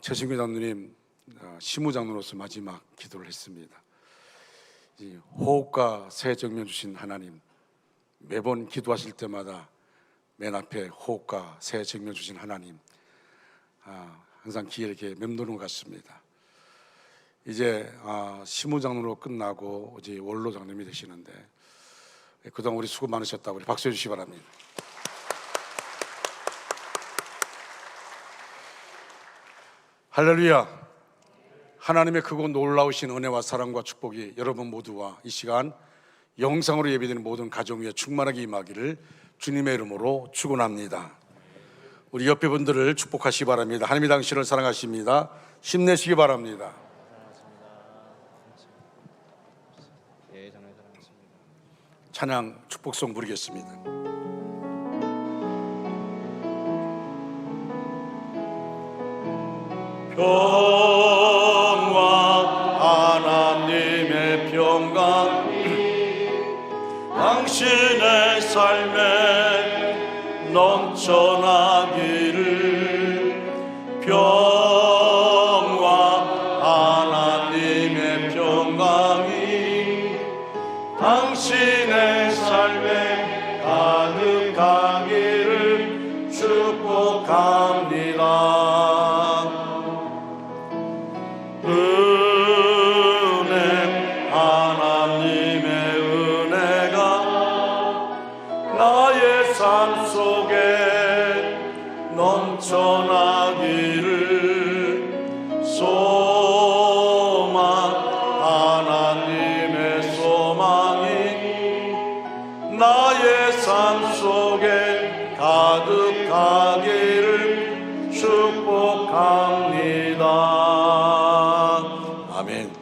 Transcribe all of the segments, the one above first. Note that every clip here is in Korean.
최승규 장로님 시무장로로서 마지막 기도를 했습니다. 이 호흡과 새 정면 주신 하나님, 매번 기도하실 때마다 맨 앞에 호흡과 새 정면 주신 하나님, 항상 귀에 이렇게 맴도는 것 같습니다. 이제 시무장로로 끝나고 이제 원로 장로님이 되시는데 그동안 우리 수고 많으셨다고 우리 박수해 주시기 바랍니다. 할렐루야. 하나님의 크고 놀라우신 은혜와 사랑과 축복이 여러분 모두와 이 시간 영상으로 예배되는 모든 가정 위에 충만하게 임하기를 주님의 이름으로 축원합니다. 우리 옆에 분들을 축복하시기 바랍니다. 하나님이 당신을 사랑하십니다. 힘내시기 바랍니다. 찬양 축복송 부르겠습니다. 평강 하나님의 평강 당신의 삶에 넘쳐나기를 평강 하나님의 평강이 당신의 삶에 가득하기를 축복합니다. 삶 속에 넘쳐나기를 소망 하나님의 소망이 나의 삶 속에 가득하기를 축복합니다. 아멘.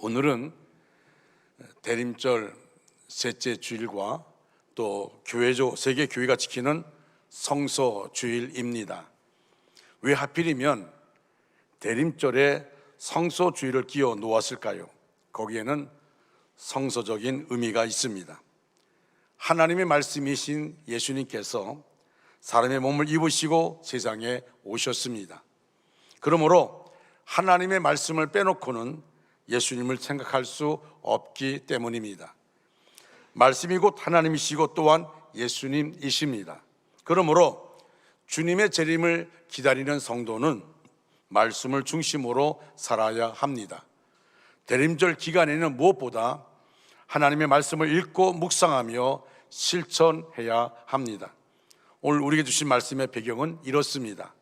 오늘은 대림절 셋째 주일과 또 교회조 세계 교회가 지키는 성서 주일입니다. 왜 하필이면 대림절에 성서 주일을 끼워 놓았을까요? 거기에는 성서적인 의미가 있습니다. 하나님의 말씀이신 예수님께서 사람의 몸을 입으시고 세상에 오셨습니다. 그러므로 하나님의 말씀을 빼놓고는 예수님을 생각할 수 없기 때문입니다. 말씀이 곧 하나님이시고 또한 예수님이십니다. 그러므로 주님의 재림을 기다리는 성도는 말씀을 중심으로 살아야 합니다. 대림절 기간에는 무엇보다 하나님의 말씀을 읽고 묵상하며 실천해야 합니다. 오늘 우리에게 주신 말씀의 배경은 이렇습니다.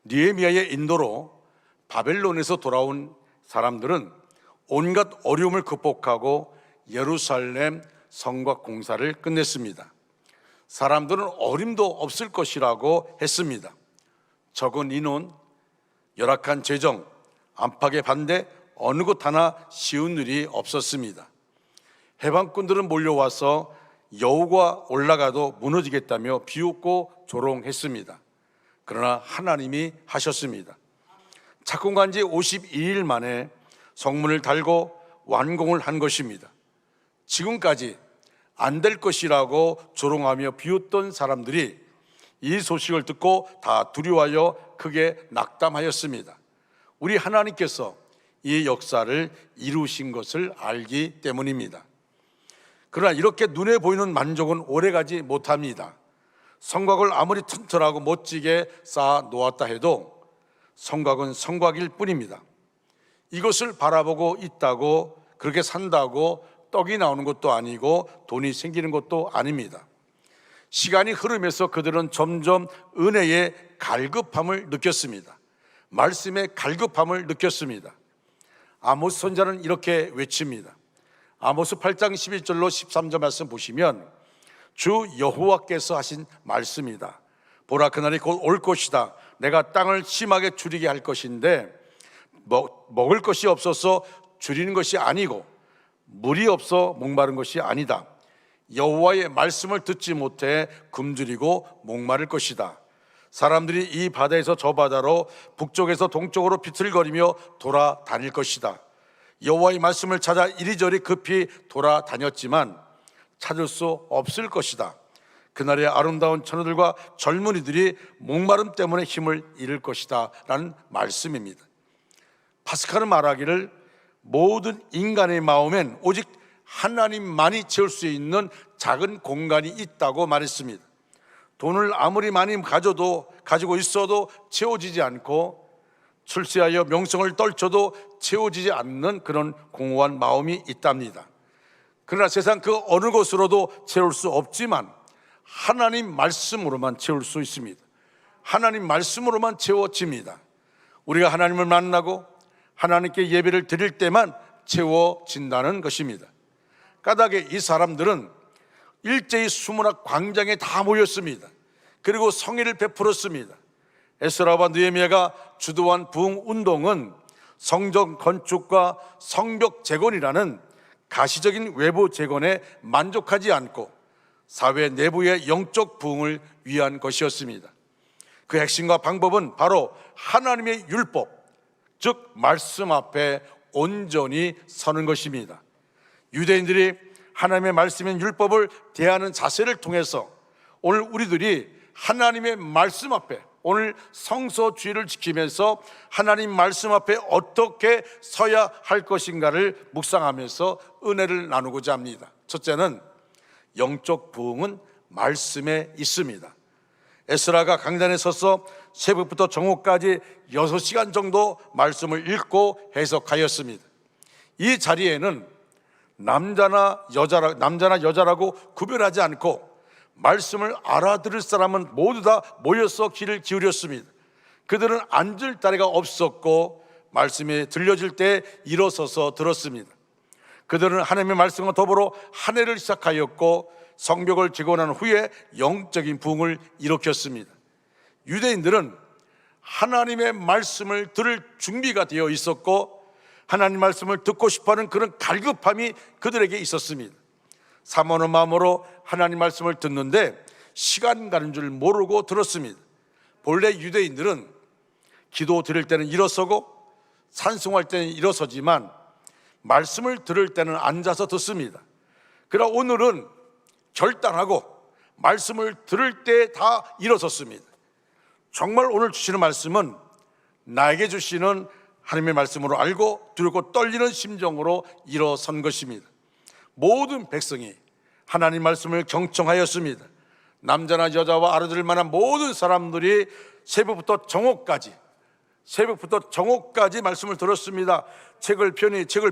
느헤미야의 인도로 바벨론에서 돌아온 사람들은 온갖 어려움을 극복하고 예루살렘 성곽 공사를 끝냈습니다. 사람들은 어림도 없을 것이라고 했습니다. 적은 인원, 열악한 재정, 안팎의 반대, 어느 것 하나 쉬운 일이 없었습니다. 해방꾼들은 몰려와서 여우가 올라가도 무너지겠다며 비웃고 조롱했습니다. 그러나 하나님이 하셨습니다. 착공한 지 52일 만에 성문을 달고 완공을 한 것입니다. 지금까지 안 될 것이라고 조롱하며 비웃던 사람들이 이 소식을 듣고 다 두려워하여 크게 낙담하였습니다. 우리 하나님께서 이 역사를 이루신 것을 알기 때문입니다. 그러나 이렇게 눈에 보이는 만족은 오래가지 못합니다. 성곽을 아무리 튼튼하고 멋지게 쌓아 놓았다 해도 성곽은 성곽일 뿐입니다. 이것을 바라보고 있다고 그렇게 산다고 떡이 나오는 것도 아니고 돈이 생기는 것도 아닙니다. 시간이 흐르면서 그들은 점점 은혜의 갈급함을 느꼈습니다. 말씀의 갈급함을 느꼈습니다. 아모스 선지자는 이렇게 외칩니다. 아모스 8장 11절로 13절 말씀 보시면 주 여호와께서 하신 말씀이다. 보라, 그날이 곧 올 것이다. 내가 땅을 심하게 줄이게 할 것인데 먹을 것이 없어서 줄이는 것이 아니고 물이 없어 목마른 것이 아니다. 여호와의 말씀을 듣지 못해 굶주리고 목마를 것이다. 사람들이 이 바다에서 저 바다로 북쪽에서 동쪽으로 비틀거리며 돌아다닐 것이다. 여호와의 말씀을 찾아 이리저리 급히 돌아다녔지만 찾을 수 없을 것이다. 그날의 아름다운 처녀들과 젊은이들이 목마름 때문에 힘을 잃을 것이다 라는 말씀입니다. 파스칼은 말하기를 모든 인간의 마음엔 오직 하나님만이 채울 수 있는 작은 공간이 있다고 말했습니다. 돈을 아무리 많이 가지고 있어도 채워지지 않고, 출세하여 명성을 떨쳐도 채워지지 않는 그런 공허한 마음이 있답니다. 그러나 세상 그 어느 곳으로도 채울 수 없지만 하나님 말씀으로만 채울 수 있습니다. 하나님 말씀으로만 채워집니다. 우리가 하나님을 만나고 하나님께 예배를 드릴 때만 채워진다는 것입니다. 까닭에 이 사람들은 일제히 수문학 광장에 다 모였습니다. 그리고 성의를 베풀었습니다. 에스라와 느헤미야가 주도한 부흥운동은 성전 건축과 성벽 재건이라는 가시적인 외부 재건에 만족하지 않고 사회 내부의 영적 부흥을 위한 것이었습니다. 그 핵심과 방법은 바로 하나님의 율법, 즉 말씀 앞에 온전히 서는 것입니다. 유대인들이 하나님의 말씀인 율법을 대하는 자세를 통해서 오늘 우리들이 하나님의 말씀 앞에, 오늘 성서 주의를 지키면서 하나님 말씀 앞에 어떻게 서야 할 것인가를 묵상하면서 은혜를 나누고자 합니다. 첫째는 영적 부흥은 말씀에 있습니다. 에스라가 강단에 서서 새벽부터 정오까지 6시간 정도 말씀을 읽고 해석하였습니다. 이 자리에는 남자나 여자라고 구별하지 않고 말씀을 알아들을 사람은 모두 다 모여서 귀를 기울였습니다. 그들은 앉을 자리가 없었고 말씀이 들려질 때 일어서서 들었습니다. 그들은 하나님의 말씀과 더불어 한 해를 시작하였고 성벽을 재건한 후에 영적인 부흥을 일으켰습니다. 유대인들은 하나님의 말씀을 들을 준비가 되어 있었고 하나님 말씀을 듣고 싶어하는 그런 갈급함이 그들에게 있었습니다. 사모하는 마음으로 하나님 말씀을 듣는데 시간 가는 줄 모르고 들었습니다. 본래 유대인들은 기도 드릴 때는 일어서고 찬송할 때는 일어서지만 말씀을 들을 때는 앉아서 듣습니다. 그러나 오늘은 결단하고 말씀을 들을 때 다 일어섰습니다. 정말 오늘 주시는 말씀은 나에게 주시는 하나님의 말씀으로 알고 두렵고 떨리는 심정으로 일어선 것입니다. 모든 백성이 하나님 말씀을 경청하였습니다. 남자나 여자와 알아들을 만한 모든 사람들이 새벽부터 정오까지 말씀을 들었습니다. 책을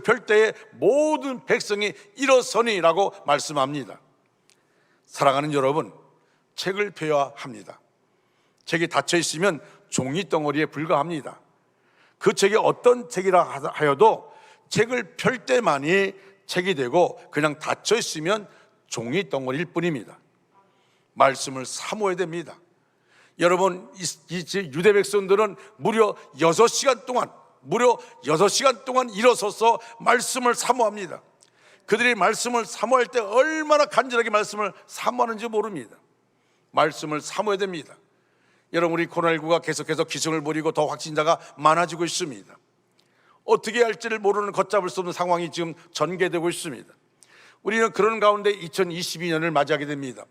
펼 때에 모든 백성이 일어서니라고 말씀합니다. 사랑하는 여러분, 책을 펴야 합니다. 책이 닫혀 있으면 종이 덩어리에 불과합니다. 그 책이 어떤 책이라 하여도 책을 펼 때만이 책이 되고 그냥 닫혀 있으면 종이 덩어리일 뿐입니다. 말씀을 사모해야 됩니다. 여러분, 이 유대 백성들은 무려 6시간 동안 일어서서 말씀을 사모합니다. 그들이 말씀을 사모할 때 얼마나 간절하게 말씀을 사모하는지 모릅니다. 말씀을 사모해야 됩니다. 여러분, 우리 코로나19가 계속해서 기승을 부리고 더 확진자가 많아지고 있습니다. 어떻게 할지를 모르는 걷잡을 수 없는 상황이 지금 전개되고 있습니다. 우리는 그런 가운데 2022년을 맞이하게 됩니다.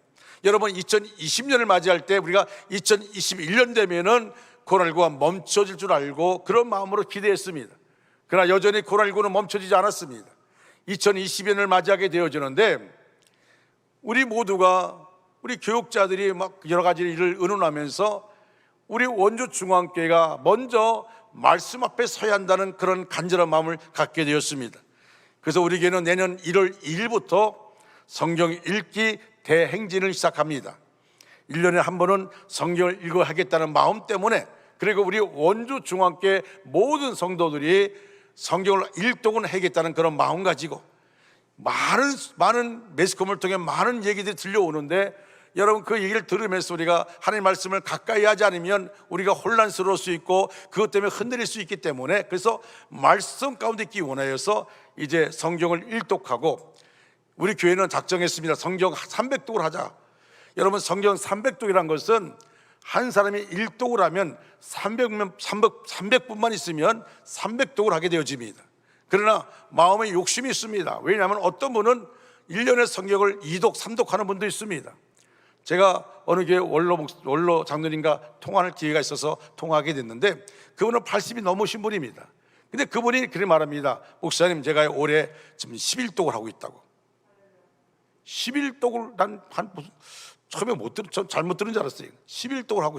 여러분, 2020년을 맞이할 때 우리가 2021년 되면은 코로나19가 멈춰질 줄 알고 그런 마음으로 기대했습니다. 그러나 여전히 코로나19는 멈춰지지 않았습니다. 2020년을 맞이하게 되어지는데 우리 모두가, 우리 교육자들이 막 여러 가지 일을 의논하면서 우리 원주중앙교회가 먼저 말씀 앞에 서야 한다는 그런 간절한 마음을 갖게 되었습니다. 그래서 우리 교회는 내년 1월 2일부터 성경 읽기 대행진을 시작합니다. 1년에 한 번은 성경을 읽어야 하겠다는 마음 때문에, 그리고 우리 원주중앙교회 모든 성도들이 성경을 일독은 해야겠다는 그런 마음 가지고 많은 매스컴을 통해 많은 얘기들이 들려오는데, 여러분, 그 얘기를 들으면서 우리가 하나님의 말씀을 가까이 하지 않으면 우리가 혼란스러울 수 있고 그것 때문에 흔들릴 수 있기 때문에, 그래서 말씀 가운데 있기 원하여서 이제 성경을 일독하고, 우리 교회는 작정했습니다. 성경 300독을 하자. 여러분, 성경 300독이란 것은 한 사람이 일독을 하면 300분만 있으면 300독을 하게 되어집니다. 그러나 마음에 욕심이 있습니다. 왜냐하면 어떤 분은 1년에 성경을 2독, 3독 하는 분도 있습니다. 제가 어느 교회 원로 장로님과 통화할 기회가 있어서 통화하게 됐는데 그분은 80이 넘으신 분입니다. 근데 그분이 그렇게 말합니다. 목사님, 제가 올해 지금 11독을 하고 있다고. 11독을 난 처음에 잘못 들은 줄 알았어요. 11독을 하고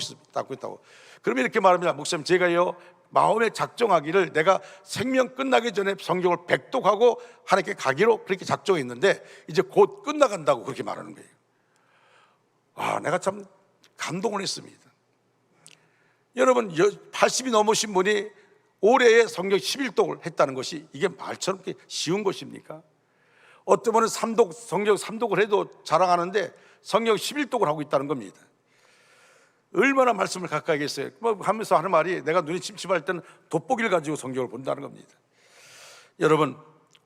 있다고. 그러면 이렇게 말합니다. 목사님, 제가요 마음에 작정하기를 내가 생명 끝나기 전에 성경을 100독하고 하나님께 가기로 그렇게 작정했는데 이제 곧 끝나간다고 그렇게 말하는 거예요. 내가 참 감동을 했습니다. 여러분, 80이 넘으신 분이 올해에 성경 11독을 했다는 것이 이게 말처럼 쉬운 것입니까? 어떤 분은 성경 3독을 해도 자랑하는데 성경 11독을 하고 있다는 겁니다. 얼마나 말씀을 가까이 했어요. 하면서 하는 말이 내가 눈이 침침할 때는 돋보기를 가지고 성경을 본다는 겁니다. 여러분,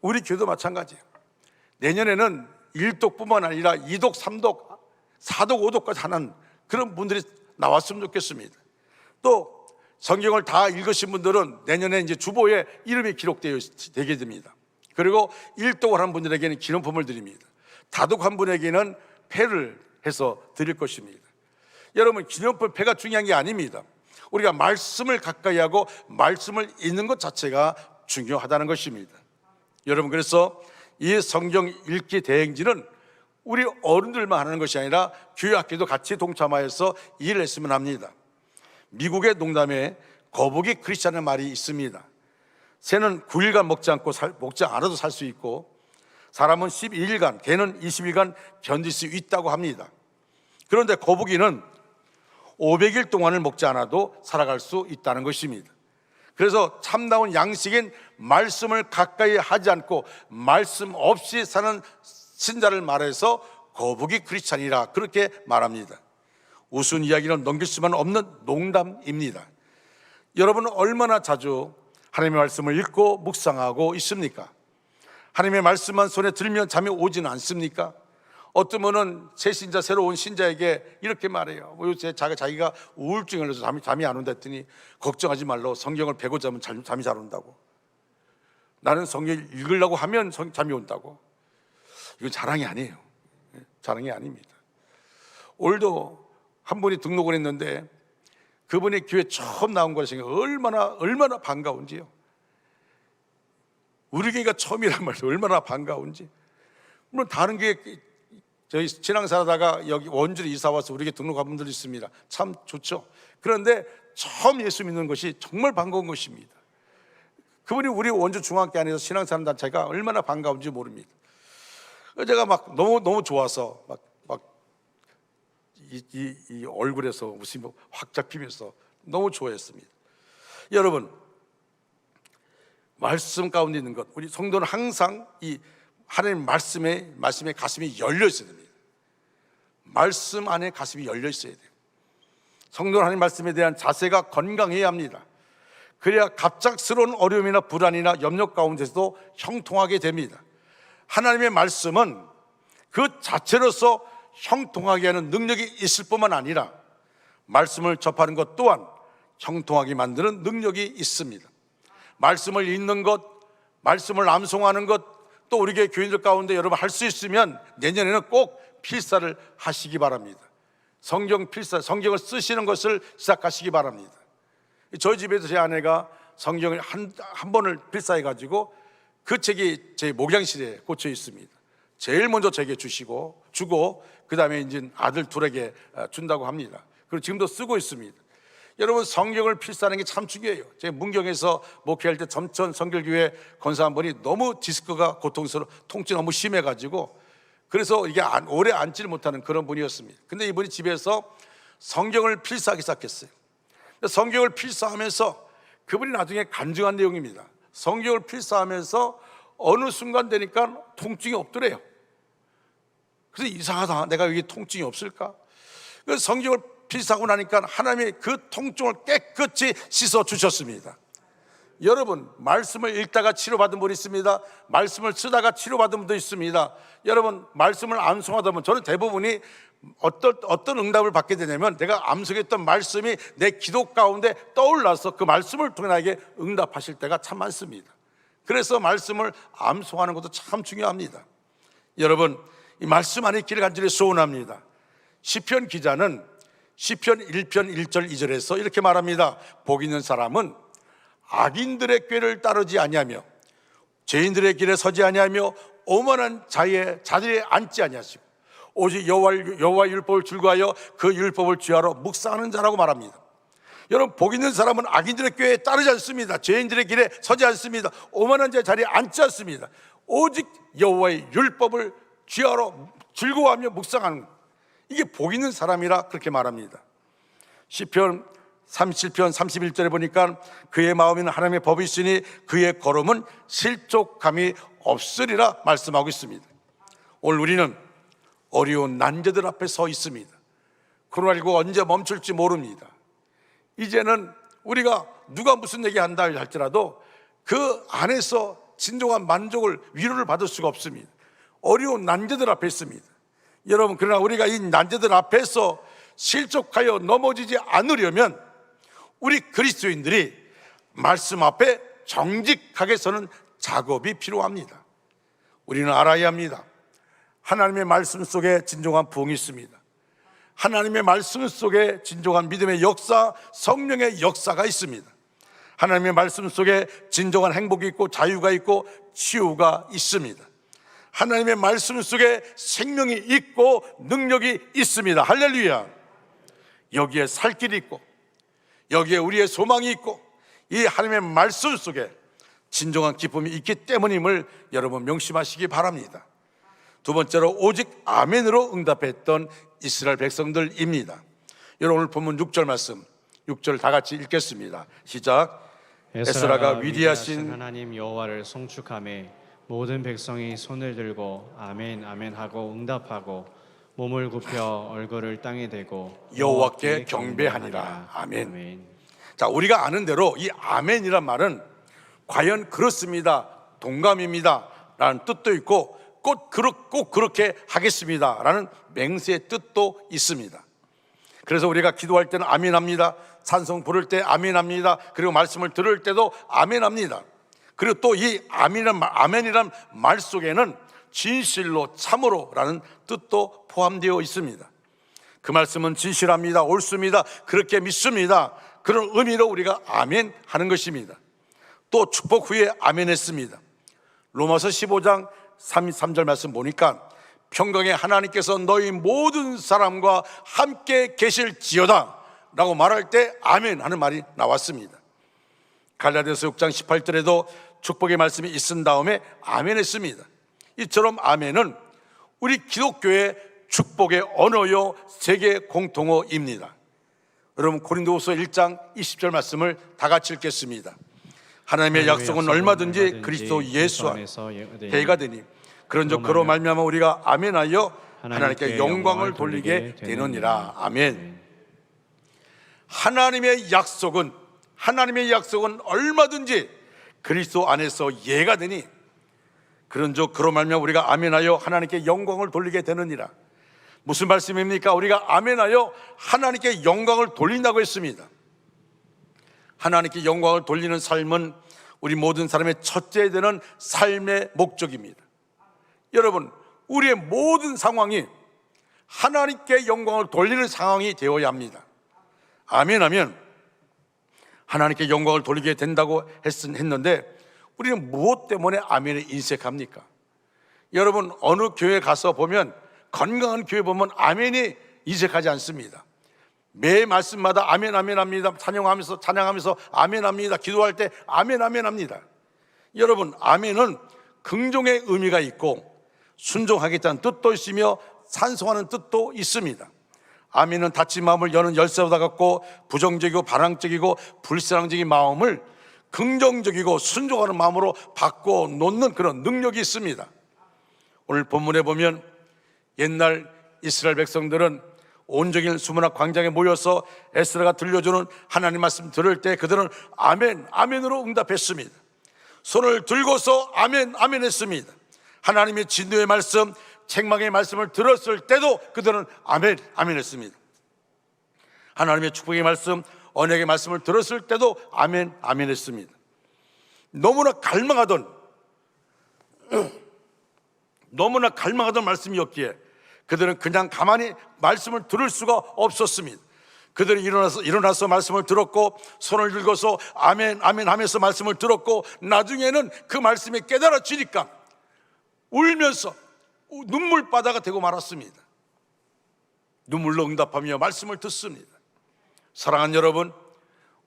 우리 교회도 마찬가지예요. 내년에는 1독뿐만 아니라 2독, 3독, 4독, 5독까지 하는 그런 분들이 나왔으면 좋겠습니다. 또 성경을 다 읽으신 분들은 내년에 이제 주보에 이름이 기록되게 됩니다. 그리고 1독을 한 분들에게는 기념품을 드립니다. 다독한 분에게는 패를 해서 드릴 것입니다. 여러분, 기념품 패가 중요한 게 아닙니다. 우리가 말씀을 가까이 하고 말씀을 읽는 것 자체가 중요하다는 것입니다. 여러분, 그래서 이 성경 읽기 대행진은 우리 어른들만 하는 것이 아니라 교회 학교도 같이 동참하여서 일을 했으면 합니다. 미국의 농담에 거북이 크리스찬의 말이 있습니다. 새는 9일간 먹지 않아도 살 수 있고 사람은 12일간, 개는 20일간 견딜 수 있다고 합니다. 그런데 거북이는 500일 동안을 먹지 않아도 살아갈 수 있다는 것입니다. 그래서 참다운 양식인 말씀을 가까이 하지 않고 말씀 없이 사는 신자를 말해서 거북이 크리스찬이라 그렇게 말합니다. 우스운 이야기는 넘길 수만 없는 농담입니다. 여러분은 얼마나 자주 하나님의 말씀을 읽고 묵상하고 있습니까? 하나님의 말씀만 손에 들면 잠이 오지는 않습니까? 어떤 분은 새 신자, 새로운 신자에게 이렇게 말해요. 요새 자기가 우울증을 걸려서 잠이 안 온다 했더니 걱정하지 말라, 성경을 베고 자면 잠이 잘 온다고. 나는 성경 읽으려고 하면 잠이 온다고. 이건 자랑이 아니에요. 자랑이 아닙니다. 오늘도 한 분이 등록을 했는데 그분이 교회 처음 나온 것이 얼마나 반가운지요. 우리 교회가 처음이란 말도 얼마나 반가운지. 물론 다른 교회 저희 신앙사하다가 여기 원주로 이사 와서 우리 교회 등록한 분들도 있습니다. 참 좋죠. 그런데 처음 예수 믿는 것이 정말 반가운 것입니다. 그분이 우리 원주 중앙교 안에서 신앙사람 단체가 얼마나 반가운지 모릅니다. 제가 막 너무 좋아서 이 얼굴에서 웃음이 확 잡히면서 너무 좋아했습니다. 여러분, 말씀 가운데 있는 것, 우리 성도는 항상 이 하나님 말씀에 가슴이 열려 있어야 됩니다. 말씀 안에 가슴이 열려 있어야 돼요. 성도는 하나님 말씀에 대한 자세가 건강해야 합니다. 그래야 갑작스러운 어려움이나 불안이나 염려 가운데서도 형통하게 됩니다. 하나님의 말씀은 그 자체로서 형통하게 하는 능력이 있을 뿐만 아니라 말씀을 접하는 것 또한 형통하게 만드는 능력이 있습니다. 말씀을 읽는 것, 말씀을 암송하는 것, 또 우리 교회 교인들 가운데 여러분 할 수 있으면 내년에는 꼭 필사를 하시기 바랍니다. 성경 필사, 성경을 쓰시는 것을 시작하시기 바랍니다. 저희 집에서 제 아내가 성경을 한 번을 필사해가지고 그 책이 제 목양실에 꽂혀 있습니다. 제일 먼저 제게 주고 그 다음에 이제 아들 둘에게 준다고 합니다. 그리고 지금도 쓰고 있습니다. 여러분, 성경을 필사하는 게 참 중요해요. 제가 문경에서 목회할 때 점천 성결교회 권사 한 분이 너무 디스크가 고통스러워 통증이 너무 심해가지고 그래서 이게 오래 앉지를 못하는 그런 분이었습니다. 근데 이분이 집에서 성경을 필사하기 시작했어요. 성경을 필사하면서 그분이 나중에 간증한 내용입니다. 성경을 필사하면서 어느 순간 되니까 통증이 없더래요. 그래서 이상하다, 내가 여기 통증이 없을까? 그래서 성경을 필사하고 나니까 하나님이 그 통증을 깨끗이 씻어 주셨습니다. 여러분, 말씀을 읽다가 치료받은 분이 있습니다. 말씀을 쓰다가 치료받은 분도 있습니다. 여러분, 말씀을 암송하다 보면 저는 대부분이 어떤 응답을 받게 되냐면 내가 암송했던 말씀이 내 기도 가운데 떠올라서 그 말씀을 통해 나에게 응답하실 때가 참 많습니다. 그래서 말씀을 암송하는 것도 참 중요합니다. 여러분, 이 말씀 안에 있기를 간절히 소원합니다. 시편 기자는 시편 1편 1절 2절에서 이렇게 말합니다. 복 있는 사람은 악인들의 꾀를 따르지 아니하며 죄인들의 길에 서지 아니하며 오만한 자들에 앉지 아니하시고 오직 여호와의 율법을 즐거하여 그 율법을 주야로 묵상하는 자라고 말합니다. 여러분, 복 있는 사람은 악인들의 꾀에 따르지 않습니다. 죄인들의 길에 서지 않습니다. 오만한 자의 자리에 앉지 않습니다. 오직 여호와의 율법을 주야로 즐거워하며 묵상하는 것, 이게 복 있는 사람이라 그렇게 말합니다. 시편 37편 31절에 보니까 그의 마음에는 하나님의 법이 있으니 그의 걸음은 실족함이 없으리라 말씀하고 있습니다. 오늘 우리는 어려운 난제들 앞에 서 있습니다. 코로나19 언제 멈출지 모릅니다. 이제는 우리가 누가 무슨 얘기 한다 할지라도 그 안에서 진정한 만족을, 위로를 받을 수가 없습니다. 어려운 난제들 앞에 있습니다. 여러분, 그러나 우리가 이 난제들 앞에서 실족하여 넘어지지 않으려면 우리 그리스도인들이 말씀 앞에 정직하게 서는 작업이 필요합니다. 우리는 알아야 합니다. 하나님의 말씀 속에 진정한 부흥이 있습니다. 하나님의 말씀 속에 진정한 믿음의 역사, 성령의 역사가 있습니다. 하나님의 말씀 속에 진정한 행복이 있고 자유가 있고 치유가 있습니다. 하나님의 말씀 속에 생명이 있고 능력이 있습니다. 할렐루야. 여기에 살 길이 있고 여기에 우리의 소망이 있고 이 하나님의 말씀 속에 진정한 기쁨이 있기 때문임을 여러분 명심하시기 바랍니다. 두 번째로 오직 아멘으로 응답했던 이스라엘 백성들입니다. 여러분, 오늘 본문 6절 말씀, 6절 다 같이 읽겠습니다. 시작. 에스라가 위대하신 하나님 여호와를 송축하며 모든 백성이 손을 들고 아멘 아멘 하고 응답하고 몸을 굽혀 얼굴을 땅에 대고 여호와께 경배하니라. 아멘. 자, 우리가 아는 대로 이 아멘이란 말은 과연 그렇습니다, 동감입니다 라는 뜻도 있고 꼭 그렇게 하겠습니다 라는 맹세의 뜻도 있습니다. 그래서 우리가 기도할 때는 아멘합니다. 찬송 부를 때 아멘합니다. 그리고 말씀을 들을 때도 아멘합니다. 그리고 또 이 아멘이란 말 속에는 진실로 참으로라는 뜻도 포함되어 있습니다. 그 말씀은 진실합니다, 옳습니다, 그렇게 믿습니다, 그런 의미로 우리가 아멘 하는 것입니다. 또 축복 후에 아멘 했습니다. 로마서 15장 3절 말씀 보니까 평강의 하나님께서 너희 모든 사람과 함께 계실지어다 라고 말할 때 아멘 하는 말이 나왔습니다. 갈라디아서 6장 18절에도 축복의 말씀이 있은 다음에 아멘 했습니다. 이처럼 아멘은 우리 기독교의 축복의 언어요, 세계 공통어입니다. 여러분, 고린도후서 1장 20절 말씀을 다 같이 읽겠습니다. 하나님의 약속은 얼마든지 그리스도 예수 안에서 해가 되니 그런즉 그로 말미암아 우리가 아멘하여 하나님께 영광을 돌리게 되느니라. 아멘. 하나님의 약속은 얼마든지 그리스도 안에서 예가 되니 그런즉 그로 말미암아 우리가 아멘하여 하나님께 영광을 돌리게 되느니라. 무슨 말씀입니까? 우리가 아멘하여 하나님께 영광을 돌린다고 했습니다. 하나님께 영광을 돌리는 삶은 우리 모든 사람의 첫째 되는 삶의 목적입니다. 여러분, 우리의 모든 상황이 하나님께 영광을 돌리는 상황이 되어야 합니다. 아멘하면 하나님께 영광을 돌리게 된다고 했는데 우리는 무엇 때문에 아멘에 인색합니까? 여러분, 어느 교회 가서 보면, 건강한 교회 보면 아멘이 인색하지 않습니다. 매 말씀마다 아멘 아멘 합니다. 찬양하면서 아멘 합니다. 기도할 때 아멘 아멘 합니다. 여러분, 아멘은 긍정의 의미가 있고 순종하겠다는 뜻도 있으며 찬송하는 뜻도 있습니다. 아멘은 닫힌 마음을 여는 열쇠보다 같고 부정적이고 반항적이고 불신앙적인 마음을 긍정적이고 순종하는 마음으로 바꿔놓는 그런 능력이 있습니다. 오늘 본문에 보면 옛날 이스라엘 백성들은 온종일 수문학 광장에 모여서 에스라가 들려주는 하나님 말씀 들을 때 그들은 아멘, 아멘으로 응답했습니다. 손을 들고서 아멘, 아멘 했습니다. 하나님의 진노의 말씀, 책망의 말씀을 들었을 때도 그들은 아멘, 아멘 했습니다. 하나님의 축복의 말씀, 언약의 말씀을 들었을 때도 아멘, 아멘 했습니다. 너무나 갈망하던 말씀이었기에 그들은 그냥 가만히 말씀을 들을 수가 없었습니다. 그들은 일어나서 말씀을 들었고, 손을 들고서 아멘 아멘 하면서 말씀을 들었고, 나중에는 그 말씀이 깨달아지니까 울면서 눈물바다가 되고 말았습니다. 눈물로 응답하며 말씀을 듣습니다. 사랑하는 여러분,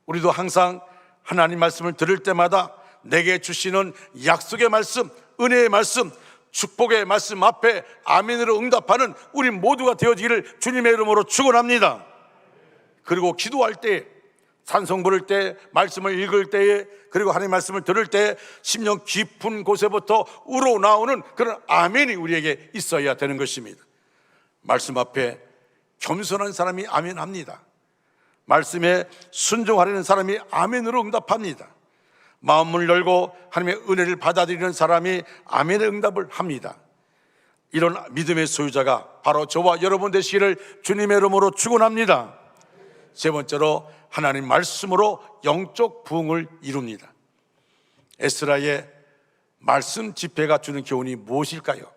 우리도 항상 하나님 말씀을 들을 때마다 내게 주시는 약속의 말씀, 은혜의 말씀, 축복의 말씀 앞에 아멘으로 응답하는 우리 모두가 되어지기를 주님의 이름으로 축원합니다. 그리고 기도할 때, 찬송 부를 때, 말씀을 읽을 때에, 그리고 하나님의 말씀을 들을 때 심령 깊은 곳에부터 우러나오는 그런 아멘이 우리에게 있어야 되는 것입니다. 말씀 앞에 겸손한 사람이 아멘합니다. 말씀에 순종하려는 사람이 아멘으로 응답합니다. 마음을 열고 하나님의 은혜를 받아들이는 사람이 아멘의 응답을 합니다. 이런 믿음의 소유자가 바로 저와 여러분 되시기를 주님의 이름으로 축원합니다. 세 번째로, 하나님 말씀으로 영적 부흥을 이룹니다. 에스라의 말씀 집회가 주는 교훈이 무엇일까요?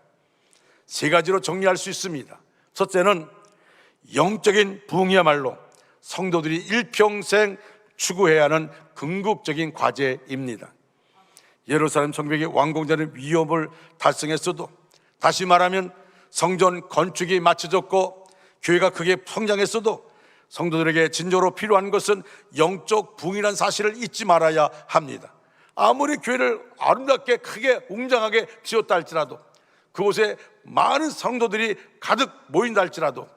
세 가지로 정리할 수 있습니다. 첫째는 영적인 부흥이야말로 성도들이 일평생 추구해야 하는 궁극적인 과제입니다. 예루살렘 성벽이 완공되는 위협을 달성했어도, 다시 말하면 성전 건축이 마쳐졌고 교회가 크게 성장했어도 성도들에게 진정으로 필요한 것은 영적 부흥이라는 사실을 잊지 말아야 합니다. 아무리 교회를 아름답게 크게 웅장하게 지었다 할지라도, 그곳에 많은 성도들이 가득 모인다 할지라도,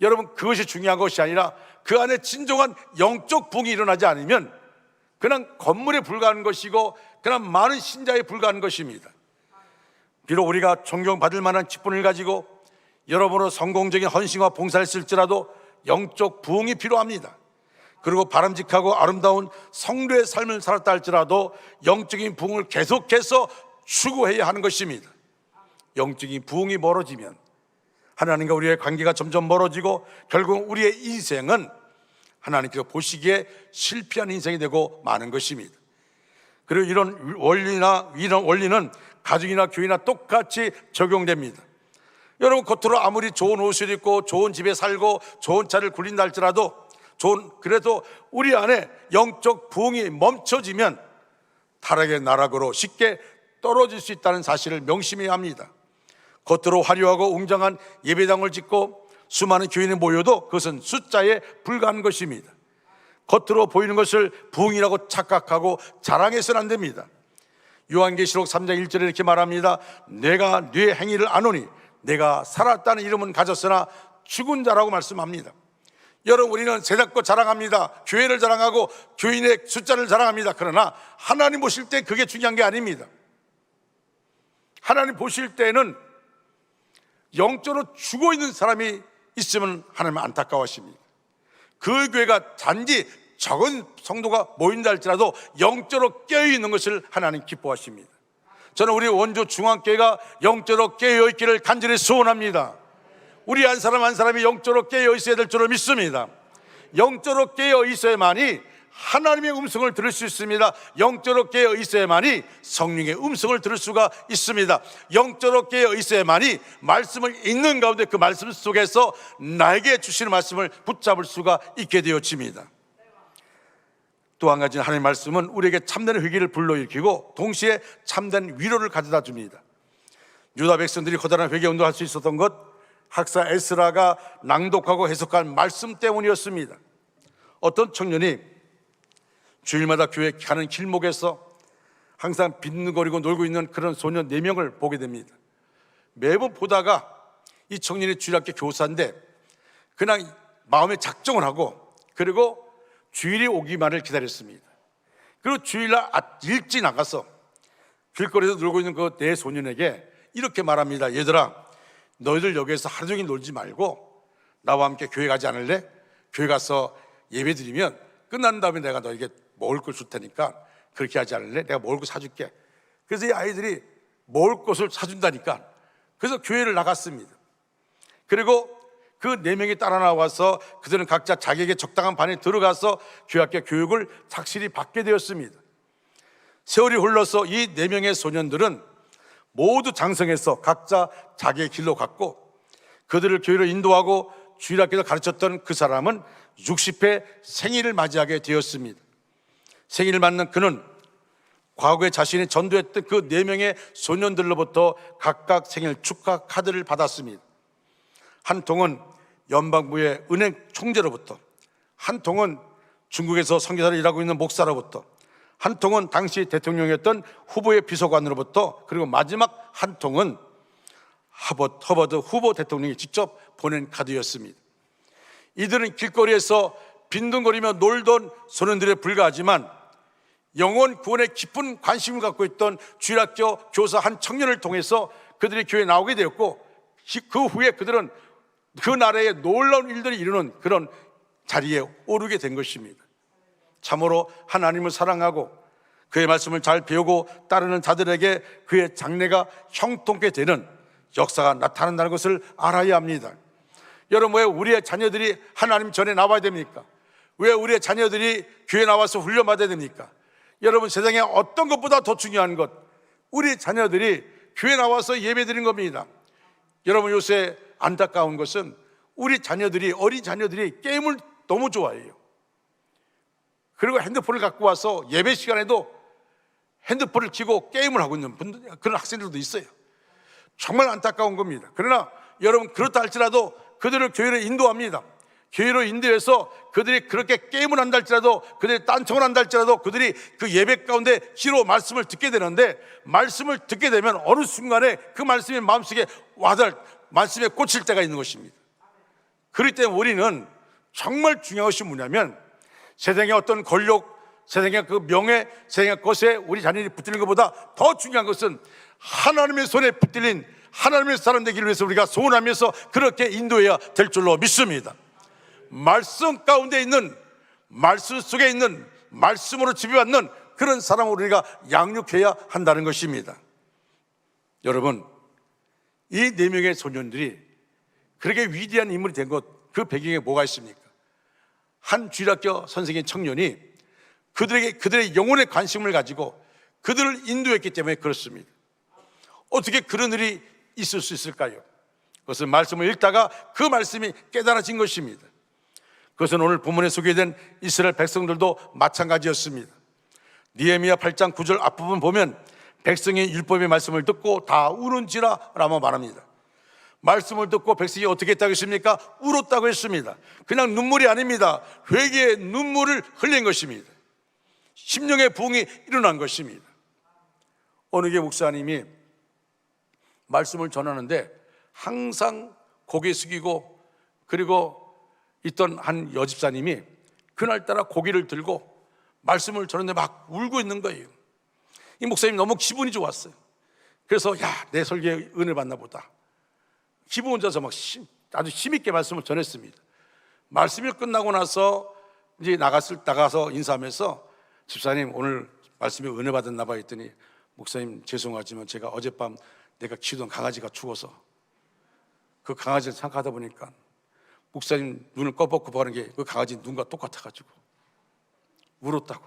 여러분, 그것이 중요한 것이 아니라 그 안에 진정한 영적 부흥이 일어나지 않으면 그냥 건물에 불과한 것이고 그냥 많은 신자에 불과한 것입니다. 비록 우리가 존경받을 만한 직분을 가지고 여러분으로 성공적인 헌신과 봉사를 했을지라도 영적 부흥이 필요합니다. 그리고 바람직하고 아름다운 성도의 삶을 살았다 할지라도 영적인 부흥을 계속해서 추구해야 하는 것입니다. 영적인 부흥이 멀어지면 하나님과 우리의 관계가 점점 멀어지고 결국 우리의 인생은 하나님께서 보시기에 실패한 인생이 되고 마는 것입니다. 그리고 이런 원리는 가정이나 교회나 똑같이 적용됩니다. 여러분, 겉으로 아무리 좋은 옷을 입고 좋은 집에 살고 좋은 차를 굴린다 할지라도 그래도 우리 안에 영적 부흥이 멈춰지면 타락의 나락으로 쉽게 떨어질 수 있다는 사실을 명심해야 합니다. 겉으로 화려하고 웅장한 예배당을 짓고 수많은 교인이 모여도 그것은 숫자에 불과한 것입니다. 겉으로 보이는 것을 부흥이라고 착각하고 자랑해서는 안 됩니다. 요한계시록 3장 1절에 이렇게 말합니다. 내가 네 행위를 아노니 내가 살았다는 이름은 가졌으나 죽은 자라고 말씀합니다. 여러분, 우리는 세상껏 자랑합니다. 교회를 자랑하고 교인의 숫자를 자랑합니다. 그러나 하나님 보실 때 그게 중요한 게 아닙니다. 하나님 보실 때는 영적으로 죽어 있는 사람이 있으면 하나님은 안타까워하십니다. 그 교회가 단지 적은 성도가 모인다 할지라도 영적으로 깨어있는 것을 하나님 기뻐하십니다. 저는 우리 원주 중앙교회가 영적으로 깨어있기를 간절히 소원합니다. 우리 한 사람 한 사람이 영적으로 깨어있어야 될 줄로 믿습니다. 영적으로 깨어있어야만이 하나님의 음성을 들을 수 있습니다. 영적으로 깨어 있어야만이 성령의 음성을 들을 수가 있습니다. 영적으로 깨어 있어야만이 말씀을 읽는 가운데 그 말씀 속에서 나에게 주시는 말씀을 붙잡을 수가 있게 되어집니다. 또 한 가지는 하나님의 말씀은 우리에게 참된 회개를 불러일으키고 동시에 참된 위로를 가져다 줍니다. 유다 백성들이 커다란 회개 운동을 할 수 있었던 것, 학사 에스라가 낭독하고 해석한 말씀 때문이었습니다. 어떤 청년이 주일마다 교회 가는 길목에서 항상 빈둥거리고 놀고 있는 그런 소년 4명을 보게 됩니다. 매번 보다가 이 청년이 주일학교 교사인데 그냥 마음에 작정을 하고 그리고 주일이 오기만을 기다렸습니다. 그리고 주일날 일찍 나가서 길거리에서 놀고 있는 그 4소년에게 이렇게 말합니다. 얘들아, 너희들 여기에서 하루 종일 놀지 말고 나와 함께 교회 가지 않을래? 교회 가서 예배 드리면 끝난 다음에 내가 너에게 먹을 걸 줄 테니까 그렇게 하지 않을래? 내가 먹을 거 사줄게. 그래서 이 아이들이 먹을 것을 사준다니까 그래서 교회를 나갔습니다. 그리고 그 4명이 따라 나와서 그들은 각자 자기에게 적당한 반에 들어가서 교회학교 교육을 착실히 받게 되었습니다. 세월이 흘러서 이 4명의 소년들은 모두 장성해서 각자 자기의 길로 갔고 그들을 교회로 인도하고 주일학교에서 가르쳤던 그 사람은 60회 생일을 맞이하게 되었습니다. 생일을 맞는 그는 과거에 자신이 전도했던 그 4명의 소년들로부터 각각 생일 축하 카드를 받았습니다. 한 통은 연방부의 은행 총재로부터, 한 통은 중국에서 선교사를 일하고 있는 목사로부터, 한 통은 당시 대통령이었던 후보의 비서관으로부터, 그리고 마지막 한 통은 허버드 후보 대통령이 직접 보낸 카드였습니다. 이들은 길거리에서 빈둥거리며 놀던 소년들에 불과하지만 영혼 구원에 깊은 관심을 갖고 있던 주일학교 교사 한 청년을 통해서 그들이 교회에 나오게 되었고, 그 후에 그들은 그 나라에 놀라운 일들을 이루는 그런 자리에 오르게 된 것입니다. 참으로 하나님을 사랑하고 그의 말씀을 잘 배우고 따르는 자들에게 그의 장래가 형통케 되는 역사가 나타난다는 것을 알아야 합니다. 여러분, 왜 우리의 자녀들이 하나님 전에 나와야 됩니까? 왜 우리의 자녀들이 교회 나와서 훈련받아야 됩니까? 여러분, 세상에 어떤 것보다 더 중요한 것, 우리 자녀들이 교회 나와서 예배드리는 겁니다. 여러분, 요새 안타까운 것은 우리 자녀들이, 어린 자녀들이 게임을 너무 좋아해요. 그리고 핸드폰을 갖고 와서 예배 시간에도 핸드폰을 켜고 게임을 하고 있는 그런 학생들도 있어요. 정말 안타까운 겁니다. 그러나 여러분, 그렇다 할지라도 그들을 교회로 인도합니다. 교회로 인도해서 그들이 그렇게 게임을 한다 할지라도, 그들이 딴청을 한다 할지라도 그들이 그 예배 가운데 기로 말씀을 듣게 되는데, 말씀을 듣게 되면 어느 순간에 그 말씀이 마음속에 말씀에 꽂힐 때가 있는 것입니다. 그렇기 때문에 우리는 정말 중요한 것이 뭐냐면, 세상의 어떤 권력, 세상의 그 명예, 세상의 것에 우리 자녀들이 붙들린 것보다 더 중요한 것은 하나님의 손에 붙들린 하나님의 사람 되기를 위해서 우리가 소원하면서 그렇게 인도해야 될 줄로 믿습니다. 말씀 가운데 있는, 말씀 속에 있는, 말씀으로 지배받는 그런 사람으로 우리가 양육해야 한다는 것입니다. 여러분, 이 4명의 소년들이 그렇게 위대한 인물이 된 것, 그 배경에 뭐가 있습니까? 한 주일학교 선생의 청년이 그들의 영혼에 관심을 가지고 그들을 인도했기 때문에 그렇습니다. 어떻게 그런 일이 있을 수 있을까요? 그것은 말씀을 읽다가 그 말씀이 깨달아진 것입니다. 그것은 오늘 본문에 소개된 이스라엘 백성들도 마찬가지였습니다. 느헤미야 8장 9절 앞부분 보면 백성의 율법의 말씀을 듣고 다 우는지라 라고 말합니다. 말씀을 듣고 백성이 어떻게 했다고 했습니까? 울었다고 했습니다. 그냥 눈물이 아닙니다. 회개의 눈물을 흘린 것입니다. 심령의 부흥이 일어난 것입니다. 어느 게 목사님이 말씀을 전하는데 항상 고개 숙이고, 그리고 있던 한 여집사님이 그날따라 고개를 들고 말씀을 전하는데 막 울고 있는 거예요. 이 목사님이 너무 기분이 좋았어요. 그래서 내 설교에 은혜 받나 보다. 기분 혼자서 막 아주 힘있게 말씀을 전했습니다. 말씀이 끝나고 나서 이제 나가서 인사하면서, 집사님 오늘 말씀에 은혜 받았나 봐 했더니, 목사님 죄송하지만 제가 어젯밤 내가 키우던 강아지가 죽어서 그 강아지를 생각하다 보니까 목사님 눈을 꺼벅꺼벅 하는 게 그 강아지 눈과 똑같아가지고 울었다고.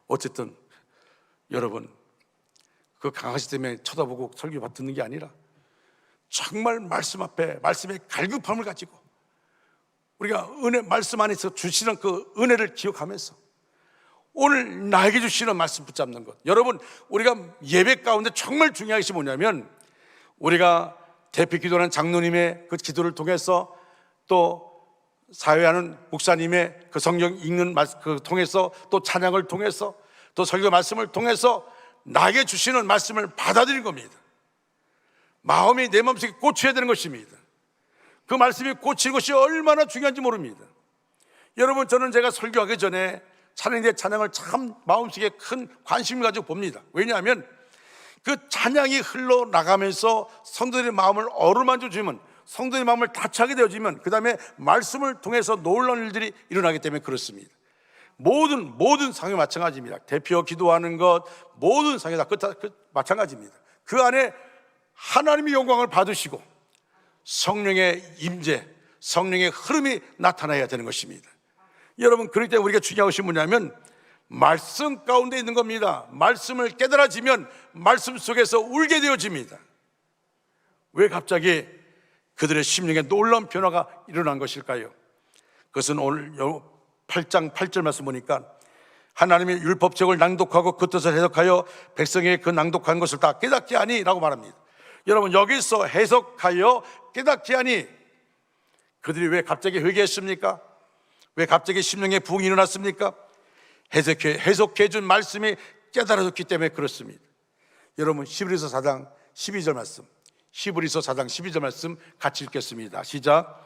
어쨌든 여러분, 그 강아지 때문에 쳐다보고 설교 듣는 게 아니라 정말 말씀 앞에, 말씀의 갈급함을 가지고 우리가 말씀 안에서 주시는 그 은혜를 기억하면서 오늘 나에게 주시는 말씀 붙잡는 것. 여러분, 우리가 예배 가운데 정말 중요한 것이 뭐냐면, 우리가 대피 기도하는 장로님의 그 기도를 통해서, 또 사회하는 목사님의 그 성경 읽는 그 통해서, 또 찬양을 통해서, 또 설교 말씀을 통해서 나에게 주시는 말씀을 받아들인 겁니다. 마음이 내 마음속에 꽂혀야 되는 것입니다. 그 말씀이 꽂히는 것이 얼마나 중요한지 모릅니다. 여러분, 저는 제가 설교하기 전에 찬양대 찬양을 참 마음속에 큰 관심을 가지고 봅니다. 왜냐하면 그 찬양이 흘러나가면서 성도들의 마음을 어루만져 주면, 성도의 마음을 다치게 되어지면, 그 다음에 말씀을 통해서 놀라운 일들이 일어나기 때문에 그렇습니다. 모든 상황이 마찬가지입니다. 대표 기도하는 것, 모든 상황이 다 마찬가지입니다. 그 안에 하나님의 영광을 받으시고 성령의 임재, 성령의 흐름이 나타나야 되는 것입니다. 여러분, 그럴 때 우리가 중요한 것이 뭐냐면 말씀 가운데 있는 겁니다. 말씀을 깨달아지면 말씀 속에서 울게 되어집니다. 왜 갑자기 그들의 심령에 놀라운 변화가 일어난 것일까요? 그것은 오늘 8장 8절 말씀 보니까 하나님의 율법책을 낭독하고 그 뜻을 해석하여 백성에게 그 낭독한 것을 다 깨닫지 아니 라고 말합니다. 여러분, 여기서 해석하여 깨닫지 아니, 그들이 왜 갑자기 회개했습니까? 왜 갑자기 심령의 부흥이 일어났습니까? 해석해 준 말씀이 깨달아졌기 때문에 그렇습니다. 여러분, 히브리서 4장 12절 말씀, 히브리서 4장 12절 말씀 같이 읽겠습니다. 시작.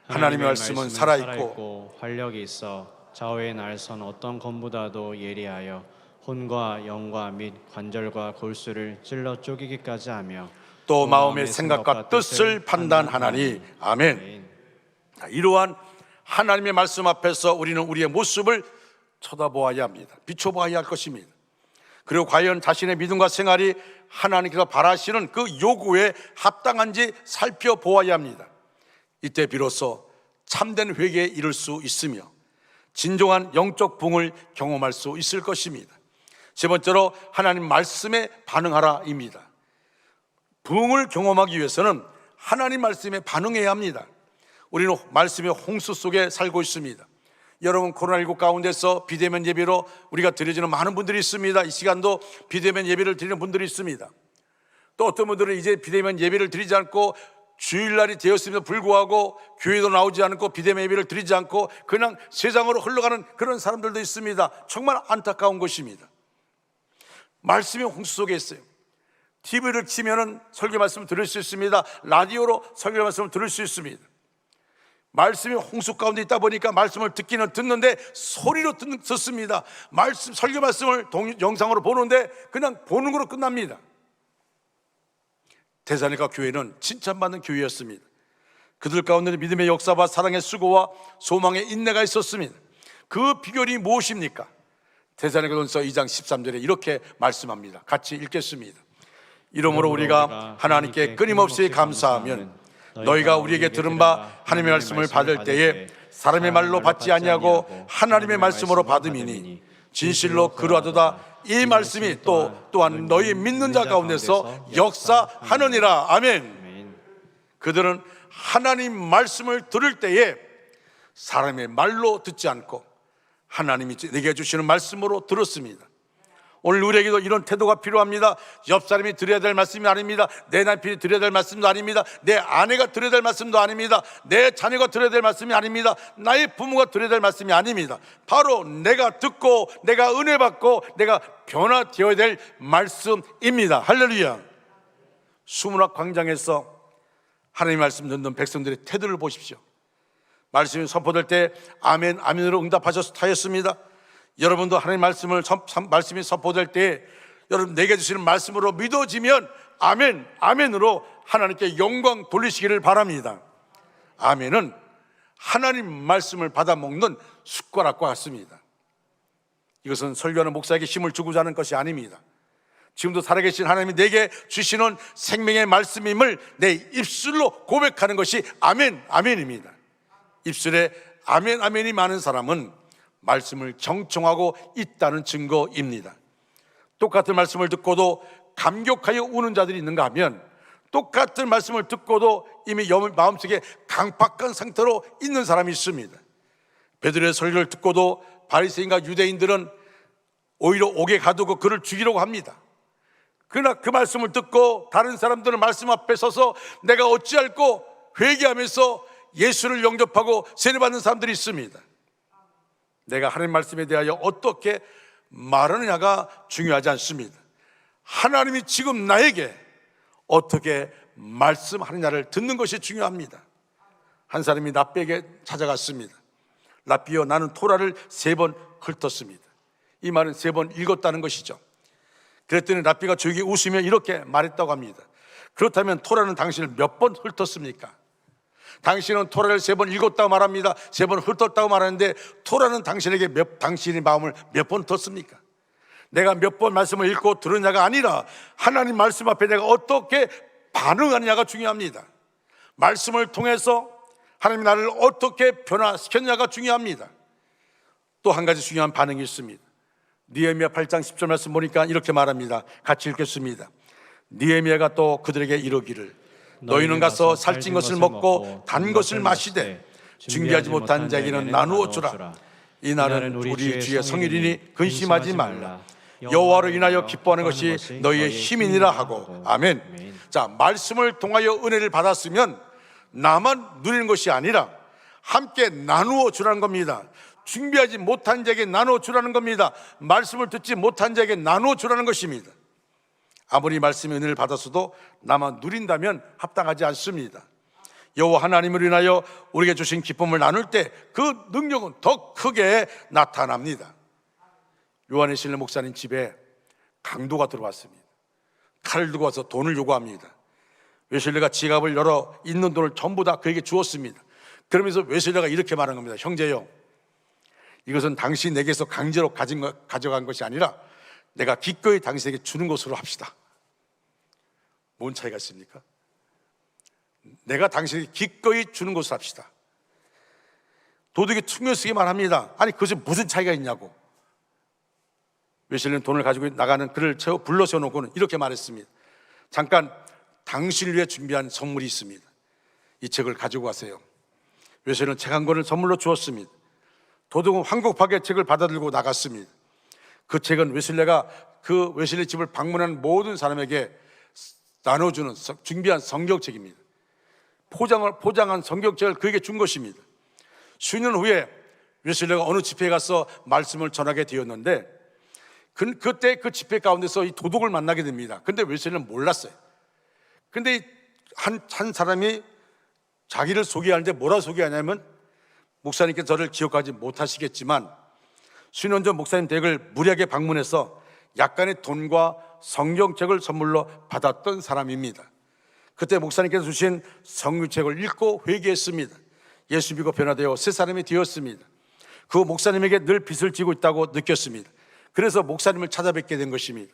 하나님의 말씀은 살아있고 활력이 있어 좌우의 날선 어떤 검보다도 예리하여 혼과 영과 및 관절과 골수를 찔러 쪼개기까지 하며 또 마음의 생각과 뜻을 판단하나니. 아멘. 이러한 하나님의 말씀 앞에서 우리는 우리의 모습을 쳐다보아야 합니다. 비춰보아야 할 것입니다. 그리고 과연 자신의 믿음과 생활이 하나님께서 바라시는 그 요구에 합당한지 살펴보아야 합니다. 이때 비로소 참된 회개에 이를 수 있으며 진정한 영적 부흥을 경험할 수 있을 것입니다. 세 번째로 하나님 말씀에 반응하라입니다. 부흥을 경험하기 위해서는 하나님 말씀에 반응해야 합니다. 우리는 말씀의 홍수 속에 살고 있습니다. 여러분, 코로나19 가운데서 비대면 예배로 우리가 드려지는 많은 분들이 있습니다. 이 시간도 비대면 예배를 드리는 분들이 있습니다. 또 어떤 분들은 이제 비대면 예배를 드리지 않고 주일날이 되었음에도 불구하고 교회도 나오지 않고 비대면 예배를 드리지 않고 그냥 세상으로 흘러가는 그런 사람들도 있습니다. 정말 안타까운 것입니다. 말씀의 홍수 속에 있어요. TV를 치면은 설교 말씀을 들을 수 있습니다. 라디오로 설교 말씀을 들을 수 있습니다. 말씀이 홍수 가운데 있다 보니까 말씀을 듣기는 듣는데 소리로 듣습니다. 설교 말씀을 영상으로 보는데 그냥 보는 거로 끝납니다. 데살로니가 교회는 칭찬받는 교회였습니다. 그들 가운데 믿음의 역사와 사랑의 수고와 소망의 인내가 있었습니다. 그 비결이 무엇입니까? 데살로니가전서 2장 13절에 이렇게 말씀합니다. 같이 읽겠습니다. 이러므로 우리가 하나님께 끊임없이 감사하면 너희가 우리에게 들은 바 하나님의 말씀을 받을 때에 사람의 말로 받지 아니하고 하나님의 말씀으로 받음이니 진실로 그러하도다. 이 말씀이 또한 너희 믿는 자 가운데서 역사하느니라. 아멘. 그들은 하나님 말씀을 들을 때에 사람의 말로 듣지 않고 하나님이 내게 주시는 말씀으로 들었습니다. 오늘 우리에게도 이런 태도가 필요합니다. 옆 사람이 들어야 될 말씀이 아닙니다. 내 남편이 들어야 될 말씀도 아닙니다. 내 아내가 들어야 될 말씀도 아닙니다. 내 자녀가 들어야 될 말씀이 아닙니다. 나의 부모가 들어야 될 말씀이 아닙니다. 바로 내가 듣고 내가 은혜 받고 내가 변화되어야 될 말씀입니다. 할렐루야. 수문학 광장에서 하나님의 말씀 듣는 백성들의 태도를 보십시오. 말씀이 선포될 때 아멘 아멘으로 응답하셨습니다. 여러분도 하나님 말씀이 선포될 때 여러분 내게 주시는 말씀으로 믿어지면 아멘 아멘으로 하나님께 영광 돌리시기를 바랍니다. 아멘은 하나님 말씀을 받아먹는 숟가락과 같습니다. 이것은 설교하는 목사에게 힘을 주고자 하는 것이 아닙니다. 지금도 살아계신 하나님이 내게 주시는 생명의 말씀임을 내 입술로 고백하는 것이 아멘 아멘입니다. 입술에 아멘 아멘이 많은 사람은 말씀을 경청하고 있다는 증거입니다. 똑같은 말씀을 듣고도 감격하여 우는 자들이 있는가 하면 똑같은 말씀을 듣고도 이미 마음속에 강팍한 상태로 있는 사람이 있습니다. 베드로의 설교를 듣고도 바리새인과 유대인들은 오히려 옥에 가두고 그를 죽이려고 합니다. 그러나 그 말씀을 듣고 다른 사람들은 말씀 앞에 서서 내가 어찌할꼬 회개하면서 예수를 영접하고 세례받는 사람들이 있습니다. 내가 하나님 말씀에 대하여 어떻게 말하느냐가 중요하지 않습니다. 하나님이 지금 나에게 어떻게 말씀하느냐를 듣는 것이 중요합니다. 한 사람이 랍비에게 찾아갔습니다. 랍비여, 나는 토라를 3번 훑었습니다. 이 말은 3번 읽었다는 것이죠. 그랬더니 랍비가 조용히 웃으며 이렇게 말했다고 합니다. 그렇다면 토라는 당신을 몇 번 훑었습니까? 당신은 토라를 3번 읽었다고 말합니다. 3번 훑었다고 말하는데 토라는 당신에게 당신의 마음을 몇 번 뒀습니까? 내가 몇 번 말씀을 읽고 들었냐가 아니라 하나님 말씀 앞에 내가 어떻게 반응하느냐가 중요합니다. 말씀을 통해서 하나님이 나를 어떻게 변화시켰냐가 중요합니다. 또 한 가지 중요한 반응이 있습니다. 느헤미야 8장 10절 말씀 보니까 이렇게 말합니다. 같이 읽겠습니다. 느헤미야가 또 그들에게 이르기를 너희는 가서 살찐 것을 먹고 단 것을 마시되 준비하지 못한 자에게는 나누어 주라. 이날은 우리 주의 성일이니 근심하지 말라. 여호와로 인하여 기뻐하는 것이 너희의 힘이니라 하고. 아멘. 자, 말씀을 통하여 은혜를 받았으면 나만 누리는 것이 아니라 함께 나누어 주라는 겁니다. 준비하지 못한 자에게 나누어 주라는 겁니다. 말씀을 듣지 못한 자에게 나누어 주라는 것입니다. 아무리 말씀의 은혜를 받았어도 나만 누린다면 합당하지 않습니다. 여호와 하나님을 인하여 우리에게 주신 기쁨을 나눌 때 그 능력은 더 크게 나타납니다. 요한의 실내 목사님 집에 강도가 들어왔습니다. 칼을 들고 와서 돈을 요구합니다. 웨슬레가 지갑을 열어 있는 돈을 전부 다 그에게 주었습니다. 그러면서 웨슬레가 이렇게 말한 겁니다. 형제요, 이것은 당신이 내게서 강제로 가져간 것이 아니라 내가 기꺼이 당신에게 주는 것으로 합시다. 뭔 차이가 있습니까? 내가 당신에게 기꺼이 주는 것으로 합시다. 도둑이 퉁여 쓰게 말합니다. 아니 그것이 무슨 차이가 있냐고. 웨슬레는 돈을 가지고 나가는 그를 불러 세워놓고는 이렇게 말했습니다. 잠깐 당신을 위해 준비한 선물이 있습니다. 이 책을 가지고 가세요. 웨슬레는 책 한 권을 선물로 주었습니다. 도둑은 황급하게 책을 받아들고 나갔습니다. 그 책은 웨슬레가 그 웨슬레 집을 방문한 모든 사람에게 나눠주는 준비한 성경책입니다. 포장한 성경책을 그에게 준 것입니다. 수년 후에 웨슬레가 어느 집회에 가서 말씀을 전하게 되었는데 그때 그 집회 가운데서 이 도둑을 만나게 됩니다. 근데 웨슬레는 몰랐어요. 근데 한 사람이 자기를 소개하는데 뭐라 소개하냐면, 목사님께 저를 기억하지 못하시겠지만 수년 전 목사님 댁을 무리하게 방문해서 약간의 돈과 성경책을 선물로 받았던 사람입니다. 그때 목사님께서 주신 성경책을 읽고 회개했습니다. 예수 믿고 변화되어 새 사람이 되었습니다. 그 목사님에게 늘 빚을 지고 있다고 느꼈습니다. 그래서 목사님을 찾아뵙게 된 것입니다.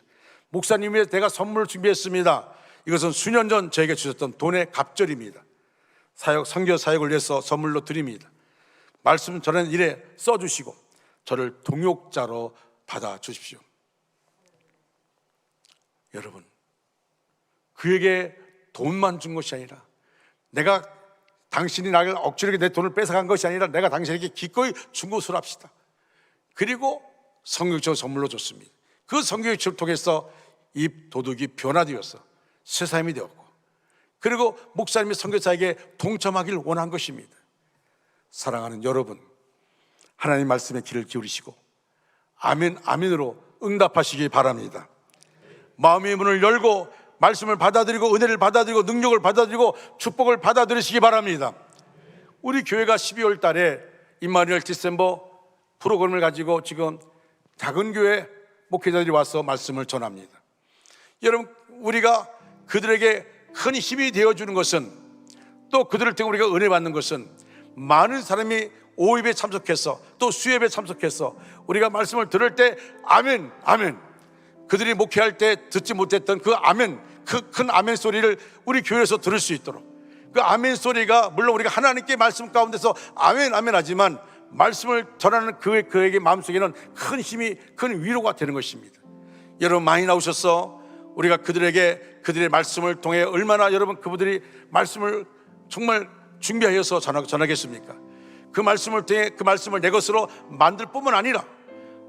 목사님이 내가 선물을 준비했습니다. 이것은 수년 전 저에게 주셨던 돈의 갑절입니다. 선교 사역을 위해서 선물로 드립니다. 말씀 전하는 일에 써주시고 저를 동역자로 받아주십시오. 여러분, 그에게 돈만 준 것이 아니라 당신이 나를 억지로 내 돈을 뺏어간 것이 아니라 내가 당신에게 기꺼이 준 것으로 합시다. 그리고 성경책을 선물로 줬습니다. 그 성경책을 통해서 이 도둑이 변화되어서 새 사람이 되었고, 그리고 목사님이 선교사에게 동참하기를 원한 것입니다. 사랑하는 여러분, 하나님 말씀에 귀를 기울이시고 아멘, 아멘으로 응답하시기 바랍니다. 마음의 문을 열고 말씀을 받아들이고 은혜를 받아들이고 능력을 받아들이고 축복을 받아들이시기 바랍니다. 우리 교회가 12월 달에 임마누엘 디셈버 프로그램을 가지고 지금 작은 교회 목회자들이 와서 말씀을 전합니다. 여러분, 우리가 그들에게 큰 힘이 되어주는 것은, 또 그들을 통해 우리가 은혜 받는 것은, 많은 사람이 오입에 참석해서 또 수협에 참석해서 우리가 말씀을 들을 때 아멘, 아멘, 그들이 목회할 때 듣지 못했던 그 아멘, 그 큰 아멘 소리를 우리 교회에서 들을 수 있도록, 그 아멘 소리가 물론 우리가 하나님께 말씀 가운데서 아멘, 아멘 하지만 말씀을 전하는 그에게 마음속에는 큰 힘이, 큰 위로가 되는 것입니다. 여러분 많이 나오셔서 우리가 그들의 말씀을 통해 얼마나 여러분 그분들이 말씀을 정말 준비하여서 전하겠습니까? 그 말씀을 통해 그 말씀을 내 것으로 만들 뿐만 아니라